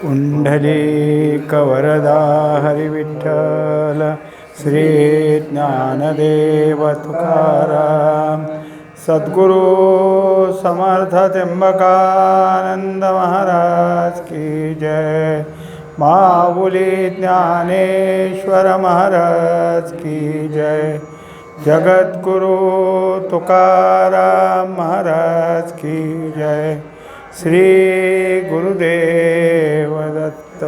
पुंडलीकवरदा हरिविठ्ठल श्री ज्ञानदेव तुकाराम सद्गुरु समर्थ त्र्यंबकानंद महाराज की जय। माऊली ज्ञानेश्वर महाराज की जय। जगद्गुरु तुकाराम महाराज की जय। श्री गुरुदेव दत्त।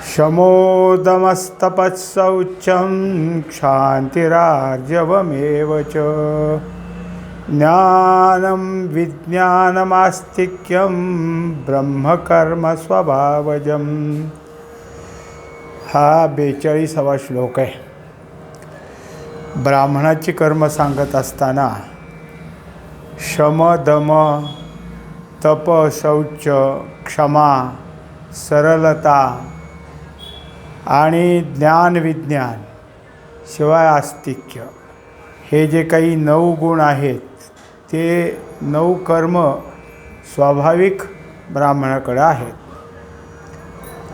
शमोदमस्तपस्सौच्यं क्षान्तिरार्जवमेव च ज्ञानं विज्ञानमास्तिक्यं ब्रह्मकर्म स्वभावजम्। हा 42वा श्लोक आहे। ब्राह्मणाची कर्म सांगत असताना शम दम तप शौच क्षमा सरलता आणि ज्ञान विज्ञान शिवाय आस्तिक्य हे जे काही 9 गुण आहेत ते 9 कर्म स्वाभाविक ब्राह्मणाकडे आहेत।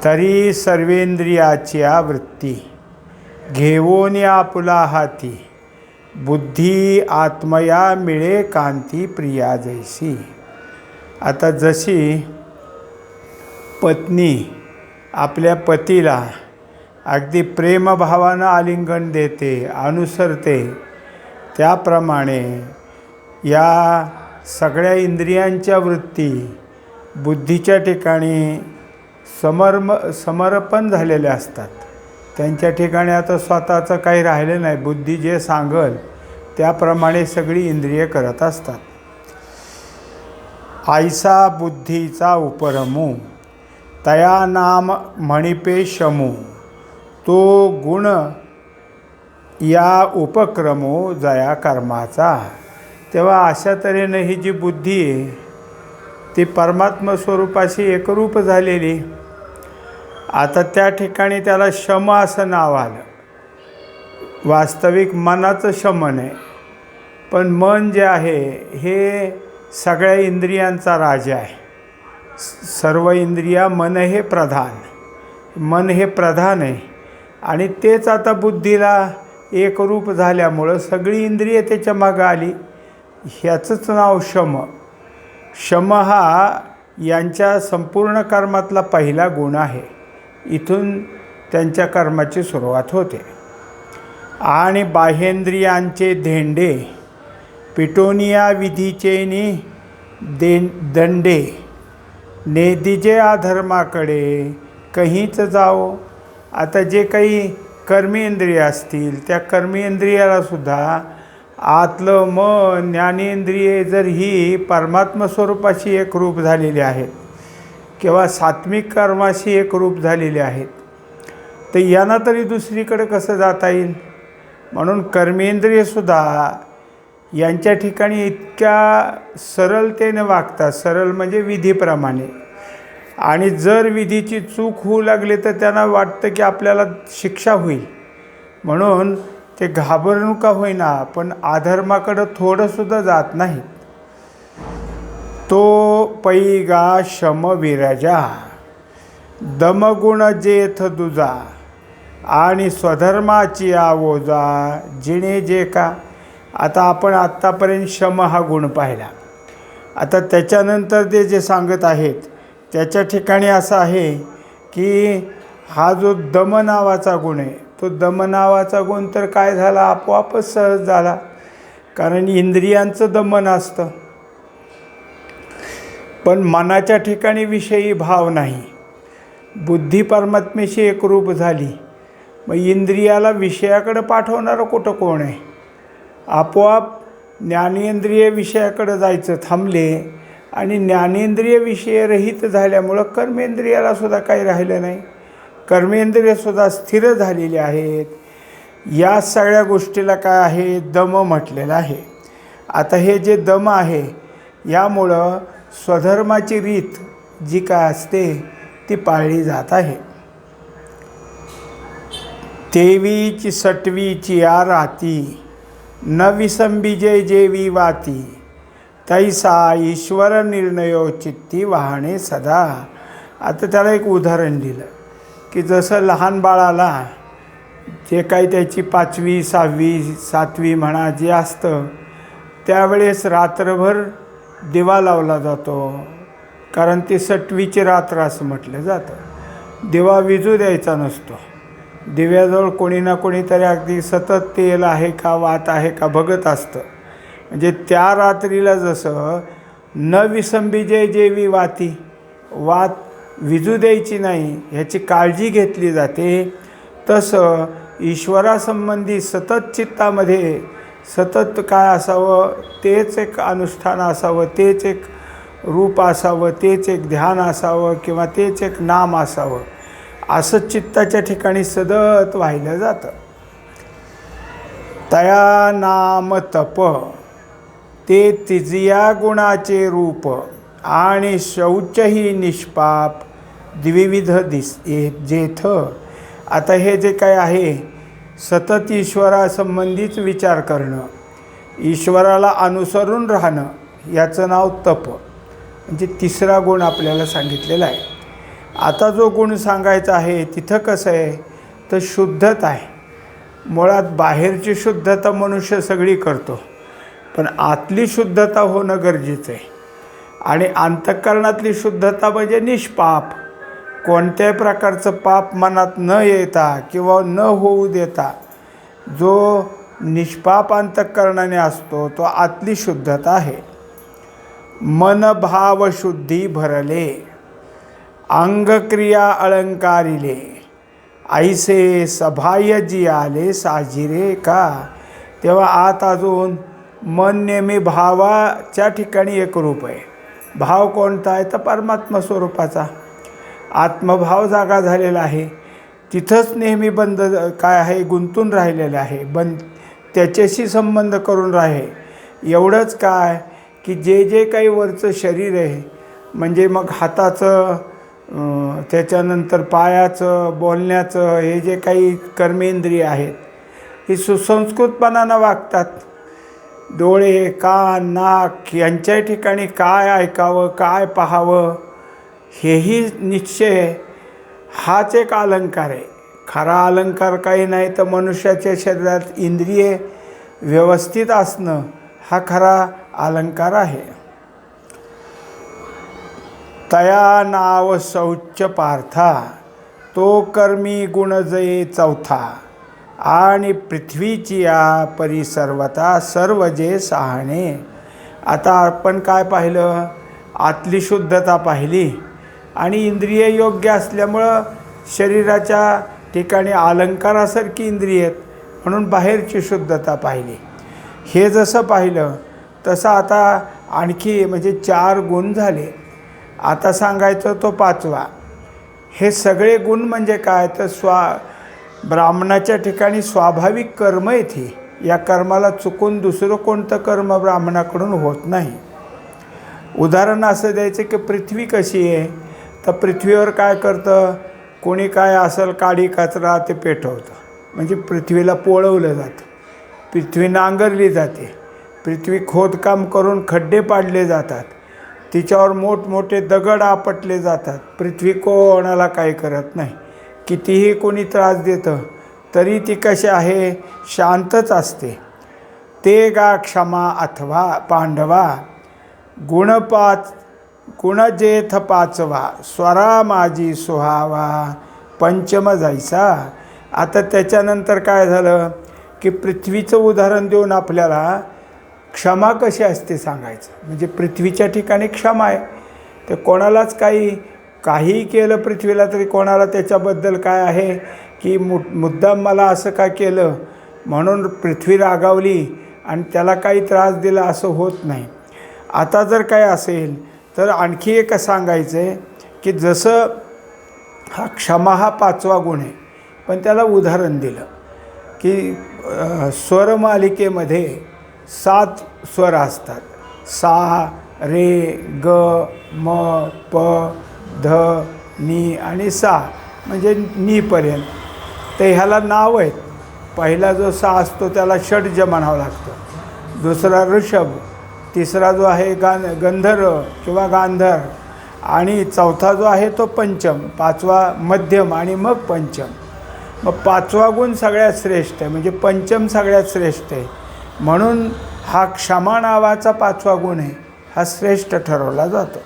तरी सर्वेंद्रियाची वृत्ती घेऊन आपुला हाती बुद्धी आत्मया मिळे कांती प्रिया जैसी। आता जशी पत्नी आपल्या पतीला अगदी प्रेमभावानं आलिंगन देते अनुसरते त्याप्रमाणे या सगळ्या इंद्रियांच्या वृत्ती बुद्धीच्या ठिकाणी समर्पण झालेल्या असतात। त्यांच्या ठिकाणी आता स्वतःचं काही राहिलं नाही। बुद्धी जे सांगल त्याप्रमाणे सगळी इंद्रिये करत असतात। आयसा बुद्धीचा उपरमू तया नाम म्हणिपे शमू तो गुण या उपक्रमो जया कर्माचा। तेव्हा अशा तऱ्हेनं ही जी बुद्धी आहे ती परमात्मा स्वरूपाशी एकरूप झालेली। आता त्या ठिकाणी त्याला शम असं नाव आलं। वास्तविक मनाचं शमन आहे, पण मन जे आहे हे सगळ्या इंद्रियांचा राजा आहे। सर्व इंद्रिया मन हे प्रधान आहे आणि तेच आता बुद्धीला एकरूप झाल्यामुळं सगळी इंद्रिये त्याच्या मागं आली। ह्याचंच नाव शम। शम हा यांच्या संपूर्ण कर्मातला पहिला गुण आहे। इथून त्यांच्या कर्माची सुरुवात होते। आणि बाह्येंद्रियांचे धेंडे पिटोनिया विधीचे दंडे नेदिजे अधर्माकडे कहीच जाओ। आता जे काही कर्मेंद्रिय असतील त्या कर्मेंद्रियाला सुद्धा आतलं मन ज्ञानेंद्रिये जर ही परमात्मा स्वरूपाशी एकरूप झालेली आहेत किंवा सात्विक कर्माशी एकरूप झालेले आहेत तर यांना तरी दुसरीकडे कसं जाता येईल। म्हणून कर्मेंद्रियसुद्धा यांच्या ठिकाणी इतक्या सरळतेने वागतात। सरळ म्हणजे विधीप्रमाणे। आणि जर विधीची चूक होऊ लागली तर त्यांना वाटतं की आपल्याला शिक्षा होईल म्हणून ते घाबरून का होईना पण अधर्माकडं थोडंसुद्धा जात नाहीत। तो पैगा शम विरजा दमगुण जेथ दुजा आणि स्वधर्माची आवोजा जिणे जे का। आता आपण आत्तापर्यंत शम हा गुण पाहिला। आता त्याच्यानंतर ते जे सांगत आहेत त्याच्या ठिकाणी असं आहे की हा जो दम नावाचा गुण आहे तो दम नावाचा गुण तर काय झाला आपोआपच सहज झाला, कारण इंद्रियांचं दमन असतं पण मनाच्या ठिकाणी विषयी भाव नाही। बुद्धी परमात्मेशी एकरूप झाली मग इंद्रियाला विषयाकडे पाठवणारं कुठं कोण आहे। आपोआप ज्ञानेंद्रिय विषयाकडे जायचं थांबले आणि ज्ञानेंद्रिय विषयरहित झाल्यामुळं कर्मेंद्रियाला सुद्धा काही राहिलं नाही। कर्मेंद्रियसुद्धा स्थिर झालेली आहेत। या सगळ्या गोष्टीला काय आहे दम म्हटलेलं आहे। आता हे जे दम आहे यामुळं स्वधर्माची रीत जी काय असते ती पाळली जात आहे। तेवीची सटवीची या राती न विसंबिजे जेवी वाती तैसा ईश्वर निर्णयो चित्ती वाहणे सदा. आता त्याला एक उदाहरण दिलं की जसं लहान बाळाला जे काही त्याची 5वी 6वी 7वी म्हणा जे असतं त्यावेळेस रात्रभर दिवा लावला जातो, कारण ती 6वीची रात्र असं म्हटलं जातं. दिवा विजू द्यायचा नसतो. दिव्याजवळ कोणी ना कोणीतरी अगदी सतत तेल आहे का वात आहे का बघत असतं. म्हणजे त्या रात्रीला जसं न विसंबिजे जेवी वाती, वात विजू द्यायची नाही ह्याची काळजी घेतली जाते, तसं ईश्वरासंबंधी सतत चित्तामध्ये सतत काय असावं, तेच एक अनुष्ठान असावं, तेच एक रूप असावं, तेच एक ध्यान असावं किंवा तेच एक नाम असावं, असं चित्ताच्या ठिकाणी सतत वाहिलं जातं. तया नाम तप ते तिजिया गुणाचे रूप आणि शौचही निष्पाप द्विविध जेथ. आता हे जे काय आहे सतत ईश्वरासंबंधीच विचार करणं, ईश्वराला अनुसरून राहणं, याचं नाव तप. म्हणजे तिसरा गुण आपल्याला सांगितलेला आहे. आता जो गुण सांगायचा आहे तिथं कसं आहे तर शुद्धता आहे. मुळात बाहेरची शुद्धता मनुष्य सगळी करतो, पण आतली शुद्धता होणं गरजेचं आहे. आणि अंतःकरणातली शुद्धता म्हणजे निष्पाप, कोणत्याही प्रकारचं पाप मनात न येता किंवा न होऊ देता जो निष्पाप अंतःकरणाने असतो तो आतली शुद्धता आहे. मन भाव शुद्धी भरले अंगक्रिया अलंकारिले ऐसे सभाय जी आले साजिरे का. तेव्हा आत अजून मन नेहमी भावाच्या ठिकाणी एकरूप आहे. भाव कोणता आहे तर परमात्मा स्वरूपाचा आत्मभाव जागा झालेला आहे, तिथंच नेहमी बंद काय आहे गुंतून राहिलेलं आहे, त्याच्याशी संबंध करून राहे. एवढंच काय की जे जे काही वरचं शरीर आहे म्हणजे मग हाताचं त्याच्यानंतर पायाचं बोलण्याचं हे जे काही कर्मेंद्रिय आहेत ही सुसंस्कृतपणानं वागतात. डोळे कान नाक यांच्या ठिकाणी काय ऐकावं काय पाहावं हेही निश्चय हाच एक अलंकार आहे. खरा अलंकार काही नाही तर मनुष्याच्या शरीरात इंद्रिये व्यवस्थित असणं हा खरा अलंकार आहे. तया नाव शौच पार्था तो कर्मी गुणजये चौथा आणि पृथ्वीची या परिसर्वता सर्व जे सहाणे. आता आपण काय पाहिलं, आतली शुद्धता पाहिली आणि इंद्रिय योग्य असल्यामुळं शरीराच्या ठिकाणी अलंकारासारखी इंद्रिय आहेत म्हणून बाहेरची शुद्धता पाहिली. हे जसं पाहिलं तसं आता आणखी म्हणजे 4 गुण झाले. आता सांगायचं तो 5वा. हे सगळे गुण म्हणजे काय तर ब्राह्मणाच्या ठिकाणी स्वाभाविक कर्म येते. या कर्माला चुकून दुसरं कोणतं कर्म ब्राह्मणाकडून होत नाही. उदाहरण असं द्यायचं की पृथ्वी कशी आहे तर पृथ्वीवर काय करतं, कोणी काय असेल काडी कचरा ते पेटवतं, म्हणजे पृथ्वीला पोळवलं जातं, पृथ्वी नांगरली जाते, पृथ्वी खोदकाम करून खड्डे पाडले जातात, तिच्यावर मोठमोठे दगड आपटले जातात. पृथ्वी कोणाला काही करत नाही. कितीही कोणी त्रास देतं तरी ती कशी आहे शांतच असते. ते गा क्षमा अथवा पांडवा गुणजेथ 5वा स्वरा माझी सुहावा पंचम जायचा. आता त्याच्यानंतर काय झालं की पृथ्वीचं उदाहरण देऊन आपल्याला क्षमा कशी असते सांगायचं. म्हणजे पृथ्वीच्या ठिकाणी क्षमा आहे, तर कोणालाच काहीही केलं पृथ्वीला तरी कोणाला त्याच्याबद्दल काय आहे की मुद्दाम मला असं का केलं म्हणून पृथ्वी रागावली आणि त्याला काही त्रास दिला असं होत नाही. आता जर काय असेल तर आणखी एक सांगायचं आहे की जसं हा क्षमा हा 5वा गुण आहे, पण त्याला उदाहरण दिलं की स्वरमालिकेमध्ये 7 स्वर असतात. सा रे ग म प ध नी आणि सा म्हणजे नीपर्यंत. तर ह्याला नाव आहेत. पहिला जो सा असतो त्याला षड्ज म्हणावं लागतं, दुसरा ऋषभ, तिसरा जो आहे गंधर्व किंवा गांधर, आणि चौथा जो आहे तो पंचम, पाचवा मध्यम आणि मग पंचम. मग पाचवा गुण सगळ्यात श्रेष्ठ आहे, म्हणजे पंचम सगळ्यात श्रेष्ठ आहे. म्हणून हा क्षमा नावाचा पाचवा गुण आहे, हा श्रेष्ठ ठरवला जातो.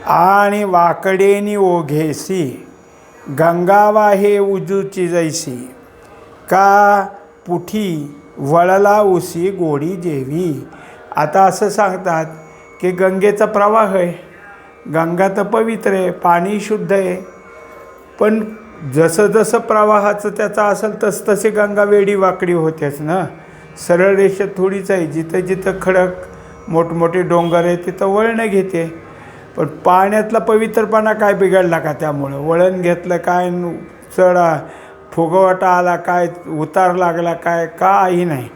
आणि वाकडेनी ओघेसी गंगा वाहे उजूची जैसी, का पुठी वळला उसी गोडी जेवी. आता असं सांगतात की गंगेचा प्रवाह आहे, गंगा तर पवित्र आहे, पाणी शुद्ध आहे, पण जसं जसं प्रवाहाचं त्याचा असेल तसतसे गंगा वेडी वाकडी होतेच ना. सरळ रेषेत थोडीच आहे, जिथं जिथं खडक मोठमोठे डोंगर आहे तिथं वळणं घेते. पण पाण्यातला पवित्रपणा काय बिघडला का त्यामुळं? वळण घेतलं काय, चढा फुगवटा आला काय, उतार लागला काय, काही नाही.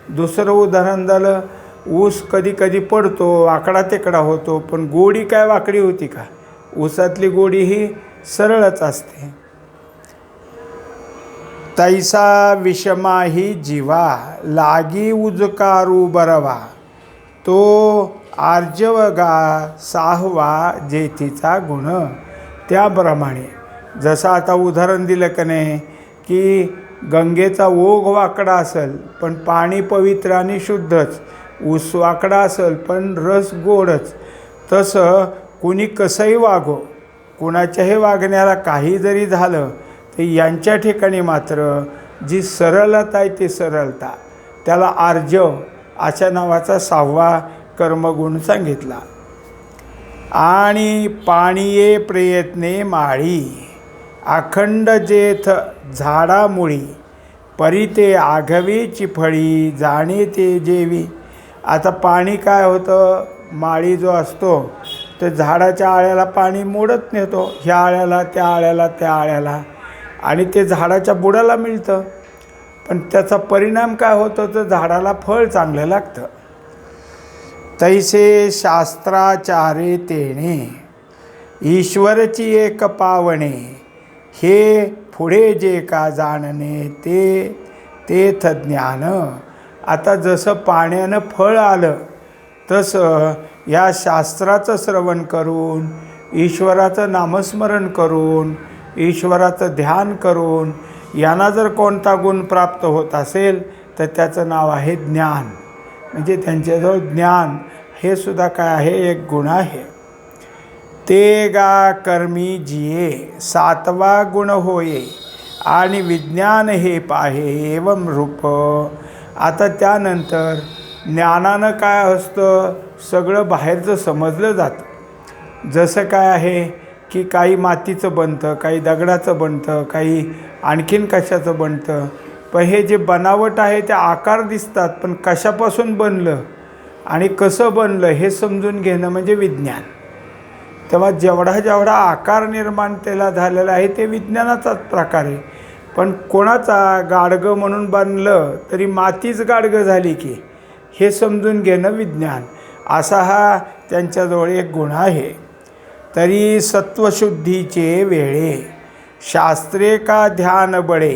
दुसरं उदाहरण झालं, ऊस कधी कधी पडतो, वाकडा तेकडा होतो, पण गोडी काय वाकडी होती का? ऊसातली गोडी ही सरळच असते. तैसा विषमाही जीवा लागी उजकारू बरवा, तो आर्जवगा साहवा जेथीचा गुण. त्याप्रमाणे जसं आता उदाहरण दिलं का नाही की गंगेचा ओघ वाकडा असेल पण पाणी पवित्र आणि शुद्धच, ऊस वाकडा असेल पण रस गोडच, तसं कुणी कसंही वागो, कुणाच्याही वागण्याला काही जरी झालं तर यांच्या ठिकाणी मात्र जी सरलता आहे ती सरलता, त्याला आर्जव अशा नावाचा 6वा कर्मगुण सांगितला. आणि पाणीये प्रयत्ने माळी अखंड जेथ झाडामुळी, परिते आघवेची फळी जाणे ते जेवी. आता पाणी काय होतं, माळी जो असतो तर झाडाच्या आळ्याला पाणी मोडत नेतो, ह्या आळ्याला त्या आळ्याला त्या आळ्याला, आणि ते झाडाच्या बुडाला मिळतं. पण त्याचा परिणाम काय होतो तर झाडाला फळ चांगलं लागतं. तैसे शास्त्राचारे तेणे ईश्वरची एक पावणे, हे पुढे जे का जाणणे ते तेथ ज्ञान. आता जसं पाण्यानं फळ आलं तसं या शास्त्राचं श्रवण करून, ईश्वराचं नामस्मरण करून, ईश्वराचं ध्यान करून यांना जर कोणता गुण प्राप्त होत असेल तर त्याचं नाव आहे ज्ञान. म्हणजे त्यांच्याजवळ ज्ञान हे सुद्धा काय आहे, एक गुण आहे. ते गा कर्मी जिये 7वा गुण होये, आणि विज्ञान हे पाहे एवं रूप. आता त्यानंतर ज्ञानानं काय असतं, सगळं बाहेरचं समजलं जातं. जसं काय आहे की काही मातीचं बनतं, काही दगडाचं बनतं, काही आणखीन कशाचं बनतं, पण हे जे बनावट आहे ते आकार दिसतात, पण कशापासून बनलं आणि कसं बनलं हे समजून घेणं म्हणजे विज्ञान. तेव्हा जेवढा जेवढा आकार निर्माण त्याला झालेला आहे ते विज्ञानाचाच प्रकार आहे. पण कोणाचा गाडगं म्हणून बनलं तरी मातीच गाडगं झाली की, हे समजून घेणं विज्ञान. असा हा त्यांच्याजवळ एक गुण आहे. तरी सत्वशुद्धीचे वेळे शास्त्रे का ध्यान बळे,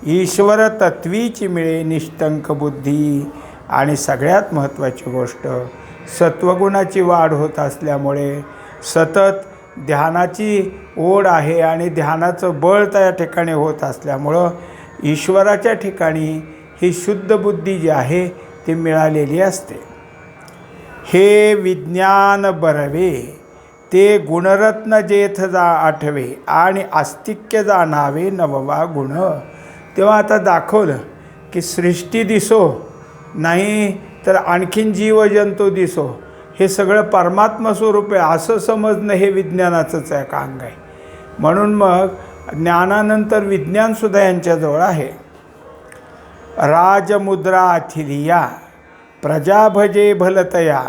ईश्वर तत्वीची मिळे निष्टंक बुद्धी. आणि सगळ्यात महत्त्वाची गोष्ट, सत्वगुणाची वाढ होत असल्यामुळे सतत ध्यानाची ओढ आहे, आणि ध्यानाचं बळ त्या ठिकाणी होत असल्यामुळं ईश्वराच्या ठिकाणी ही शुद्ध बुद्धी जी आहे ती मिळालेली असते. हे विज्ञान बरवे ते गुणरत्न जेथ जा आठवे, आणि आस्तिक्य जाणावे 9वा गुण. तेव्हा आता दाखवलं की सृष्टी दिसो नाही तर आणखीन जीवजंतू दिसो, हे सगळं परमात्मा स्वरूप आहे असं समजणं हे विज्ञानाचंच एक अंग आहे. म्हणून मग ज्ञानानंतर विज्ञानसुद्धा यांच्याजवळ आहे. राजमुद्रा थिलिया प्रजा भजे भलतया,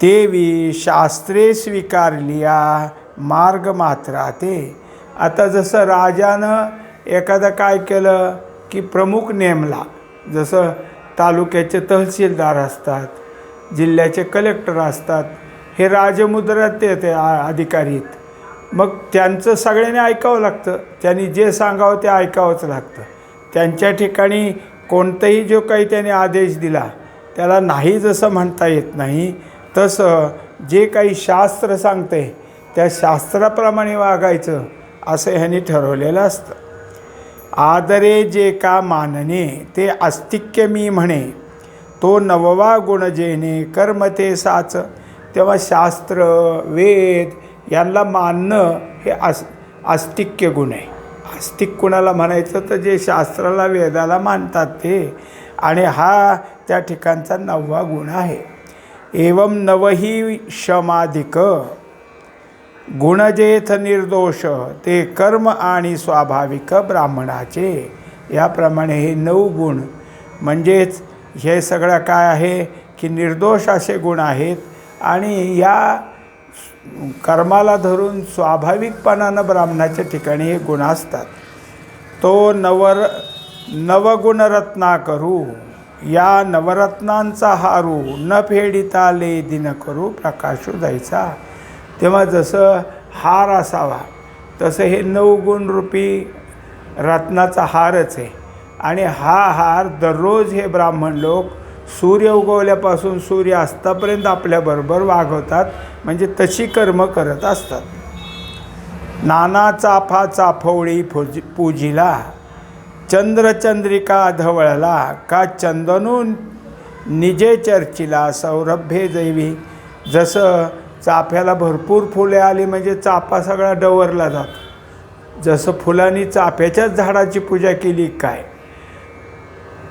तेवी शास्त्रे स्वीकारलिया मार्ग मात्रा ते. आता जसं राजानं एखादं काय केलं की प्रमुख नेमला, जसं तालुक्याचे तहसीलदार असतात, जिल्ह्याचे कलेक्टर असतात, हे राजमुद्रात ते अधिकारी आहेत. मग त्यांचं सगळ्यांनी ऐकावं लागतं, त्यांनी जे सांगावं ते ऐकावंच लागतं. त्यांच्या ठिकाणी कोणताही जो काही त्यांनी आदेश दिला त्याला नाही जसं म्हणता येत नाही, तसं जे काही शास्त्र सांगते त्या शास्त्राप्रमाणे वागायचं असं ह्यांनी ठरवलेलं असतं. आदरे जे का मानणे ते आस्तिक्य मी म्हणे, तो नववा गुण जेणे कर्म ते साच. तेव्हा शास्त्र वेद यांना मानणं हे आस्तिक्य गुण आहे. आस्तिक कुणाला म्हणायचं तर जे शास्त्राला वेदाला मानतात ते, आणि हा त्या ठिकाणचा 9वा गुण आहे. एवं नवही शमाधिक गुणजेथ निर्दोष, ते कर्म आणि स्वाभाविक ब्राह्मणाचे. याप्रमाणे हे 9 गुण म्हणजेच हे सगळं काय आहे की निर्दोष असे गुण आहेत, आणि या कर्माला धरून स्वाभाविकपणानं ब्राह्मणाच्या ठिकाणी हे गुण असतात. तो नवगुणरत्ना करू, या नवरत्नांचा हारू, न फेडिता ले दिन करू प्रकाशू जायचा. तेव्हा जसं हार असावा तसं हे 9 गुणरूपी रत्नाचा हारच आहे. आणि हा हार दररोज हे ब्राह्मण लोक सूर्य उगवल्यापासून सूर्य अस्तापर्यंत आपल्याबरोबर वागवतात, म्हणजे तशी कर्म करत असतात. नाना चाफा चाफवळी पूजिला, चंद्रचंद्रिका धवळला, का चंदनून निजे चर्चिला सौरभ्ये दैवी. जसं चाफ्याला भरपूर फुले आली म्हणजे चाफा सगळा डवरला जातो, जसं फुलांनी चाफ्याच्याच झाडाची पूजा केली काय.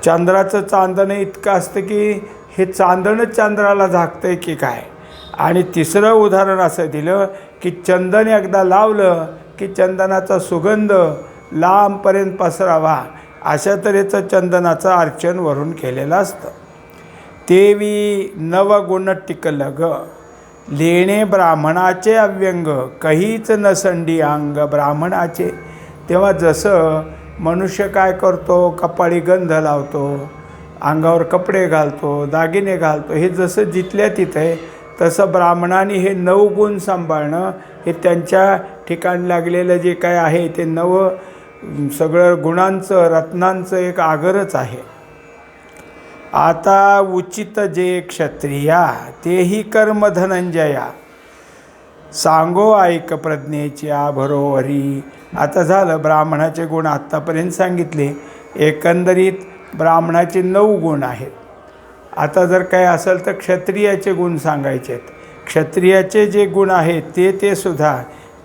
चंद्राचं चांदणं इतकं असतं की हे चांदणच चंद्राला झाकतं आहे की काय. आणि तिसरं उदाहरण असं दिलं की चंदन एकदा लावलं की चंदनाचा सुगंध लांबपर्यंत पसरावा, अशा तऱ्हेचं चंदनाचं अर्चन वरून केलेलं असतं. तेवी नवगुण टिकलं ग, लेणे ब्राह्मणाचे अव्यंग, कहीच नसंडी अंग ब्राह्मणाचे. तेव्हा जसं मनुष्य काय करतो, कपाळी गंध लावतो, अंगावर कपडे घालतो, दागिने घालतो, हे जसं जिथल्या तिथं आहे, तसं ब्राह्मणाने हे 9 गुण सांभाळणं हे त्यांच्या ठिकाणी लागलेलं जे काय आहे ते सगळं गुणांचं रत्नांचं एक आगरच आहे. आता उचित जे क्षत्रिया तेही कर्म धनंजया, सांगो ऐक प्रज्ञेच्या भरोवरी. आता झालं ब्राह्मणाचे गुण आत्तापर्यंत सांगितले. एकंदरीत ब्राह्मणाचे 9 गुण आहेत. आता जर काय असेल तर क्षत्रियाचे गुण सांगायचे आहेत. क्षत्रियाचे जे गुण आहेत ते सुद्धा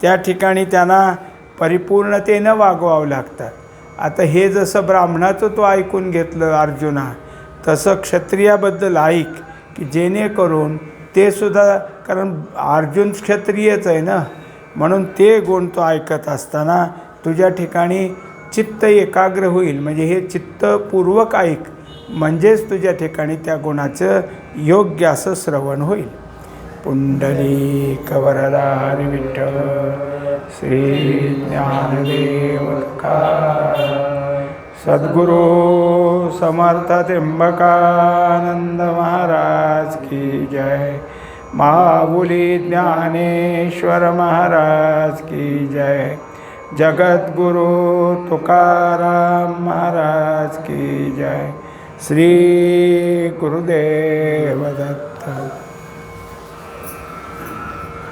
त्या ठिकाणी त्यांना परिपूर्णतेनं वागवावं लागतात. आता हे जसं ब्राह्मणाचं तो ऐकून घेतलं अर्जुना, तसं क्षत्रियाबद्दल ऐक की जेणेकरून ते सुद्धा, कारण अर्जुन क्षत्रियच आहे ना, म्हणून ते गुण तो ऐकत असताना तुझ्या ठिकाणी चित्त एकाग्र होईल. म्हणजे हे चित्तपूर्वक ऐक, म्हणजेच तुझ्या ठिकाणी त्या गुणाचं योग्य असं श्रवण होईल. पुंडलिक वरदा हरी विठ्ठल श्री ज्ञानदेव तुकाराम, सद्गुरू समर्थ त्र्यंबकानंद महाराज की जय. माऊली ज्ञानेश्वर महाराज की जय. जगद्गुरु तुकाराम महाराज की जय. श्री गुरुदेव दत्त.